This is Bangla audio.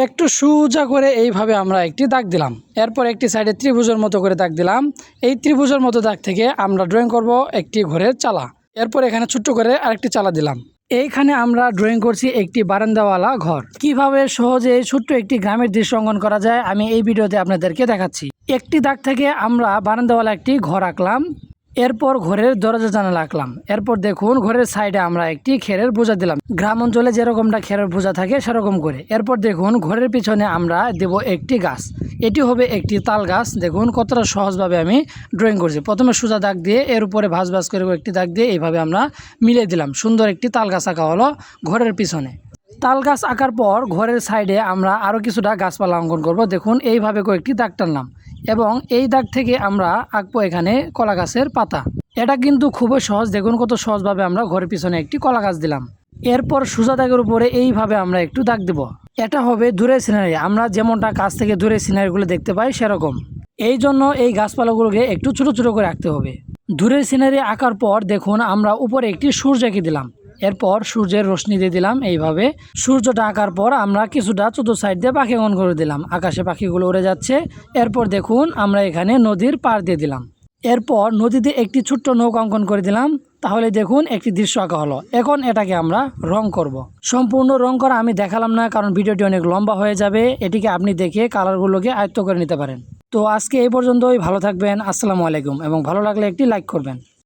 একটু সোজা করে এইভাবে আমরা একটি দাগ দিলাম। এরপর একটি সাইডে ত্রিভুজের মতো করে দাগ দিলাম। এই ত্রিভুজের মতো দাগ থেকে আমরা ড্রয়িং করব একটি ঘরের চালা। এরপর এখানে ছোট্ট করে আরেকটি চালা দিলাম। এইখানে আমরা ড্রয়িং করছি একটি বারান্দাওয়ালা ঘর। কিভাবে সহজে ছোট্ট একটি গ্রামের দৃশ্য অঙ্কন করা যায় আমি এই ভিডিওতে আপনাদেরকে দেখাচ্ছি। একটি দাগ থেকে আমরা বারান্দাওয়ালা একটি ঘর আঁকলাম। এরপর ঘরের দরজা জানালা আঁকলাম। এরপর দেখুন ঘরের সাইডে আমরা একটি খেরের বোঝা দিলাম, গ্রাম অঞ্চলে যেরকমটা খেরের বোঝা থাকে সেরকম করে। এরপর দেখুন ঘরের পিছনে আমরা দেব একটি গাছ, এটি হবে একটি তাল গাছ। দেখুন কতটা সহজভাবে আমি ড্রয়িং করছি। প্রথমে সোজা দাগ দিয়ে এর উপরে ভাঁজ ভাঁজ করে একটি দাগ দিয়ে এইভাবে আমরা মিলিয়ে দিলাম। সুন্দর একটি তাল গাছ আঁকা হলো ঘরের পিছনে। তাল গাছ আঁকার পর ঘরের সাইডে আমরা আরও কিছুটা গাছপালা অঙ্কন করব। দেখুন এইভাবে কয়েকটি দাগ টানলাম এবং এই দাগ থেকে আমরা আঁকবো এখানে কলা গাছের পাতা। এটা কিন্তু খুবই সহজ। দেখুন কত সহজভাবে আমরা ঘরের পিছনে একটি কলা গাছ দিলাম। এরপর সোজা দাগের উপরে এইভাবে আমরা একটু দাগ দেব। এটা হবে দূরের সিনারি, আমরা যেমনটা কাছ থেকে দূরের সিনারিগুলো দেখতে পাই সেরকম। এই জন্য এই গাছপালাগুলোকে একটু ছোট ছোট করে আঁকতে হবে। দূরের সিনারি আঁকার পর দেখুন আমরা উপরে একটি সূর্য এঁকে দিলাম। এরপর সূর্যের রশ্মি দিয়ে দিলাম। এইভাবে সূর্যটা আঁকার পর আমরা কিছুটা চতুর্থ সাইড দিয়ে পাখি অঙ্কন করে দিলাম। আকাশে পাখিগুলো উড়ে যাচ্ছে। এরপর দেখুন আমরা এখানে নদীর পাড় দিয়ে দিলাম। এরপর নদীতে একটি ছোট্ট নৌকা অঙ্কন করে দিলাম। তাহলে দেখুন একটি দৃশ্য আঁকা হলো। এখন এটাকে আমরা রং করব। সম্পূর্ণ রং করা আমি দেখালাম না, কারণ ভিডিওটি অনেক লম্বা হয়ে যাবে। এটিকে আপনি দেখে কালারগুলোকে আয়ত্ত করে নিতে পারেন। তো আজকে এই পর্যন্তই। ভালো থাকবেন। আসসালামু আলাইকুম। এবং ভালো লাগলে একটি লাইক করবেন।